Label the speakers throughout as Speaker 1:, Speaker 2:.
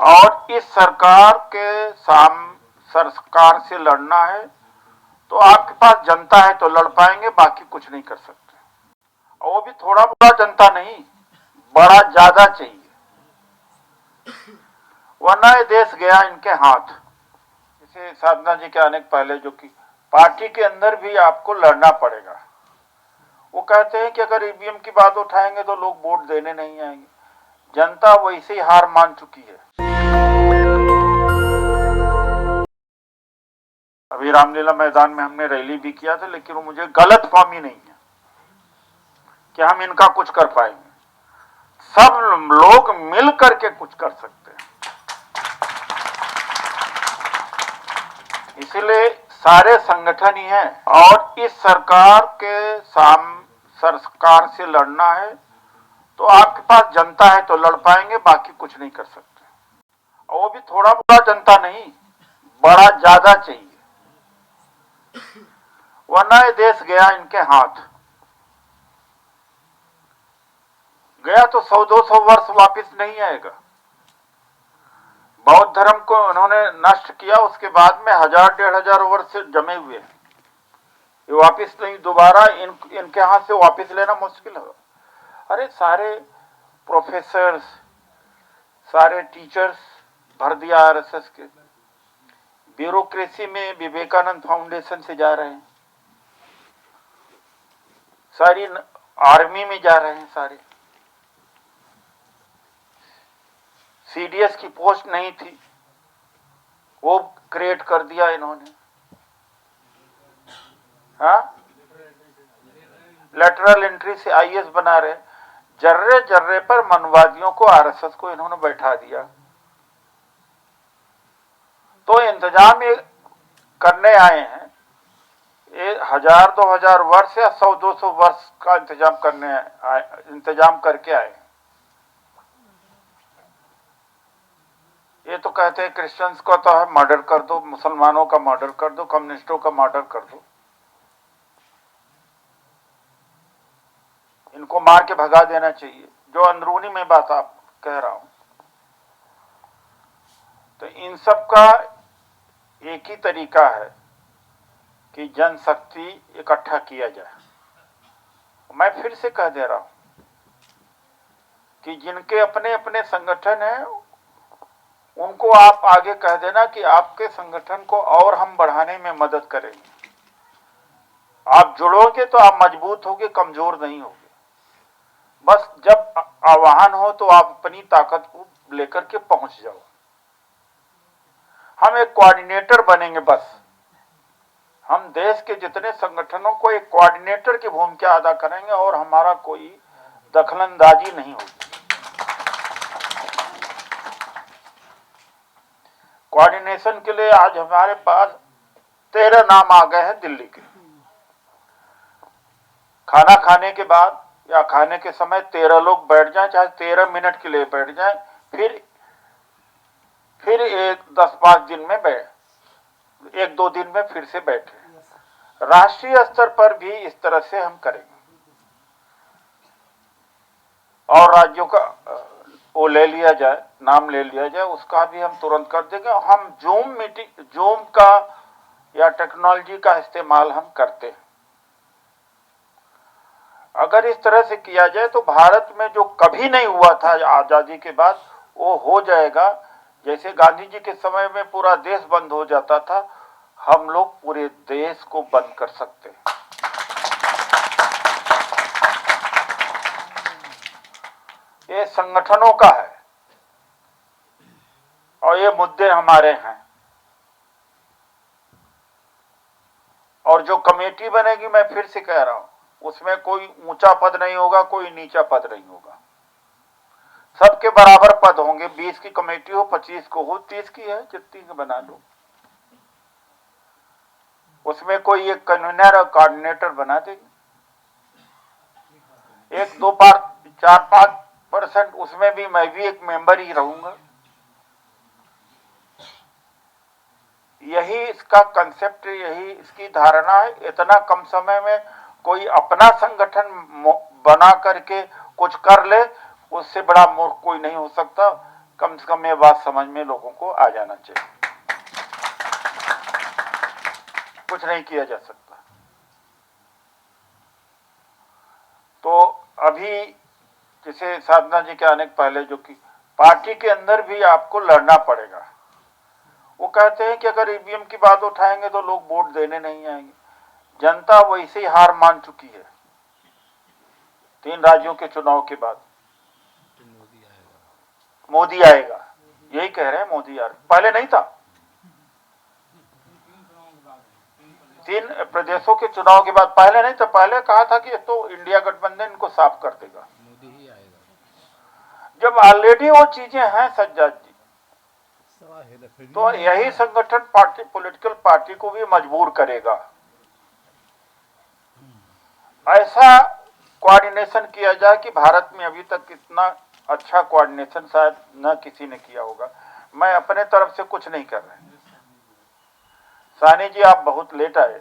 Speaker 1: और इस सरकार से लड़ना है तो आपके पास जनता है तो लड़ पाएंगे, बाकी कुछ नहीं कर सकते। और वो भी थोड़ा बड़ा जनता नहीं, बड़ा ज्यादा चाहिए, वरना ये देश गया इनके हाथ। जैसे साधना जी के आने के पहले जो कि पार्टी के अंदर भी आपको लड़ना पड़ेगा। वो कहते हैं कि अगर ईवीएम की बात उठाएंगे तो लोग वोट देने नहीं आएंगे। जनता वैसे ही हार मान चुकी है। अभी रामलीला मैदान में हमने रैली भी किया था, लेकिन वो मुझे गलत फहमी नहीं है कि हम इनका कुछ कर पाएंगे। सब लोग मिल करके कुछ कर सकते हैं। इसलिए सारे संगठन ही हैं। और इस सरकार से लड़ना है तो आपके पास जनता है तो लड़ पाएंगे, बाकी कुछ नहीं कर सकते। और वो भी थोड़ा बड़ा जनता नहीं, बड़ा ज्यादा चाहिए, वरना ये देश गया इनके हाथ। गया तो 100-200 वर्ष वापस नहीं आएगा। बौद्ध धर्म को उन्होंने नष्ट किया, उसके बाद में 1000-1500 वर्ष से जमे हुए हैं। ये वापस नहीं, दोबारा इनके हाथ से वापस लेना मुश्किल है। अरे सारे प्रोफेसर्स, सारे टीचर्स भर दिया आरएसएस के। ब्यूरोक्रेसी में विवेकानंद फाउंडेशन से जा रहे हैं, सारी आर्मी में जा रहे हैं, सारे सीडीएस की पोस्ट नहीं थी, वो क्रिएट कर दिया इन्होंने। हाँ, लेटरल एंट्री से आईएएस बना रहे। जर्रे जर्रे पर मनवादियों को, आरएसएस को इन्होंने बैठा दिया। तो इंतजाम ये करने आए हैं, ये 1000-2000 वर्ष या 100-200 वर्ष का इंतजाम करके आए। ये तो कहते हैं क्रिश्चियंस को तो है मर्डर कर दो, मुसलमानों का मर्डर कर दो, कम्युनिस्टों का मर्डर कर दो, इनको मार के भगा देना चाहिए। जो अंदरूनी में बात आप कह रहा हूं, तो इन सब का एक ही तरीका है कि जनशक्ति इकट्ठा किया जाए। मैं फिर से कह दे रहा हूं कि जिनके अपने अपने संगठन हैं, उनको आप आगे कह देना कि आपके संगठन को और हम बढ़ाने में मदद करेंगे। आप जुड़ोगे तो आप मजबूत होगे, कमजोर नहीं होगे। बस जब आह्वान हो तो आप अपनी ताकत को लेकर के पहुंच जाओ। हम एक कोऑर्डिनेटर बनेंगे। बस हम देश के जितने संगठनों को एक कोऑर्डिनेटर की भूमिका अदा करेंगे और हमारा कोई दखलंदाजी नहीं होगी। कोऑर्डिनेशन के लिए आज हमारे पास 13 नाम आ गए हैं दिल्ली के। खाना खाने के बाद या खाने के समय 13 लोग बैठ जाएं, चाहे 13 मिनट के लिए बैठ जाएं, फिर 10-5 दिन में 1-2 दिन में फिर से बैठे। राष्ट्रीय स्तर पर भी इस तरह से हम करेंगे। और राज्यों का वो ले लिया जाए, नाम ले लिया जाए, उसका भी हम तुरंत कर देंगे। हम जूम का या टेक्नोलॉजी का इस्तेमाल हम करते हैं। अगर इस तरह से किया जाए तो भारत में जो कभी नहीं हुआ था आजादी के बाद, वो हो जाएगा। जैसे गांधी जी के समय में पूरा देश बंद हो जाता था, हम लोग पूरे देश को बंद कर सकते हैं। ये संगठनों का है और ये मुद्दे हमारे हैं। और जो कमेटी बनेगी, मैं फिर से कह रहा हूं, उसमें कोई ऊंचा पद नहीं होगा, कोई नीचा पद नहीं होगा, सबके बराबर पद होंगे। 20 की कमेटी हो, 25 को हो, 30 की है, जितनी की बना लो। उसमें कोई एक कन्वीनर और कोऑर्डिनेटर बना देंगे। 1-2 बार 4-5% उसमें भी मैं भी एक मेंबर ही रहूंगा। यही इसका कंसेप्ट, यही इसकी धारणा है। इतना कम समय में कोई अपना संगठन बना करके कुछ कर ले, उससे बड़ा मूर्ख कोई नहीं हो सकता। कम से कम ये बात समझ में लोगों को आ जाना चाहिए। कुछ नहीं किया जा सकता। तो अभी जैसे साधना जी के आने के पहले जो कि पार्टी के अंदर भी आपको लड़ना पड़ेगा। वो कहते हैं कि अगर ईवीएम की बात उठाएंगे तो लोग वोट देने नहीं आएंगे। जनता वैसे ही हार मान चुकी है 3 राज्यों के चुनाव के बाद। मोदी आएगा, यही कह रहे हैं, मोदी आ रहे। पहले नहीं था। 3 प्रदेशों के चुनाव के बाद पहले नहीं था। पहले कहा था कि तो इंडिया गठबंधन इनको साफ कर देगा। मोदी ही आएगा। जब ऑलरेडी वो चीजें हैं सज्जाद जी, तो यही संगठन पार्टी, पॉलिटिकल पार्टी को भी मजबूर करेगा। ऐसा कोऑर्डिनेशन किया जाए कि भारत में अभी तक इतना अच्छा कोऑर्डिनेशन शायद न किसी ने किया होगा। मैं अपने तरफ से कुछ नहीं कर रहा। साहनी जी आप बहुत लेट आए।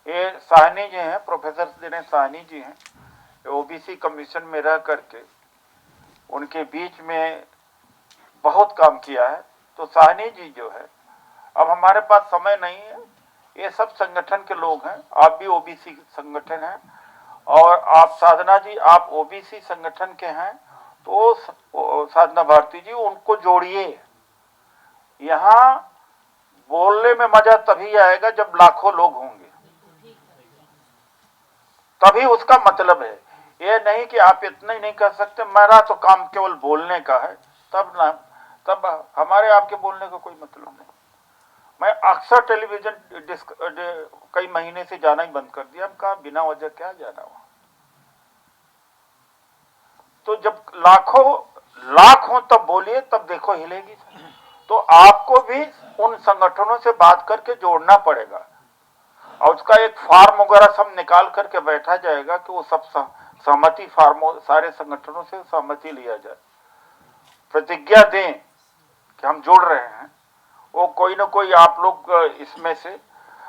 Speaker 1: ये साहनी जी हैं, प्रोफेसर दिनेश साहनी जी हैं, ओबीसी कमीशन में रह करके उनके बीच में बहुत काम किया है। तो साहनी जी जो है, अब हमारे पास समय नहीं है, ये सब संगठन के लोग हैं। आप भी ओबीसी संगठन हैं और आप साधना जी आप ओबीसी संगठन के हैं। तो साधना भारती जी उनको जोड़िए। यहाँ बोलने में मजा तभी आएगा जब लाखों लोग होंगे, तभी उसका मतलब है। ये नहीं कि आप इतना ही नहीं कर सकते, मेरा तो काम केवल बोलने का है, तब ना, तब हमारे आपके बोलने का कोई मतलब नहीं। मैं अक्सर टेलीविजन कई महीने से जाना ही बंद कर दिया। हम कहा बिना वजह क्या जाना हुआ। तो जब लाखों लाख हो तब बोलिए, तब देखो हिलेगी। तो आपको भी उन संगठनों से बात करके जोड़ना पड़ेगा और उसका एक फॉर्म वगैरह सब निकाल करके बैठा जाएगा कि वो सब सहमति फॉर्म, सारे संगठनों से सहमति लिया जाए, प्रतिज्ञा दें कि हम जुड़ रहे हैं। वो कोई ना कोई आप लोग इसमें से,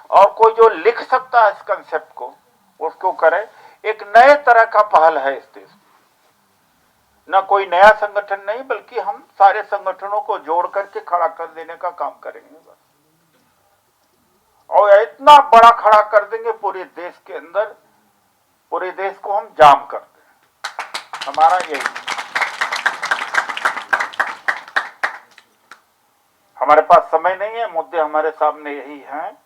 Speaker 1: और कोई जो लिख सकता है इस कंसेप्ट को, उसको करें। एक नए तरह का पहल है इस देश में। न कोई नया संगठन नहीं, बल्कि हम सारे संगठनों को जोड़ करके खड़ा कर देने का काम करेंगे और इतना बड़ा खड़ा कर देंगे पूरे देश के अंदर, पूरे देश को हम जाम कर दें। हमारा यही, हमारे पास समय नहीं है, मुद्दे हमारे सामने यही हैं।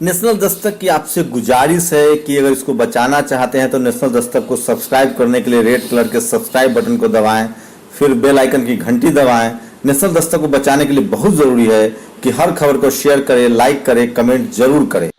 Speaker 2: नेशनल दस्तक की आपसे गुजारिश है कि अगर इसको बचाना चाहते हैं तो नेशनल दस्तक को सब्सक्राइब करने के लिए रेड कलर के सब्सक्राइब बटन को दबाएं, फिर बेल आइकन की घंटी दबाएं। नेशनल दस्तक को बचाने के लिए बहुत जरूरी है कि हर खबर को शेयर करें, लाइक करें, कमेंट जरूर करें।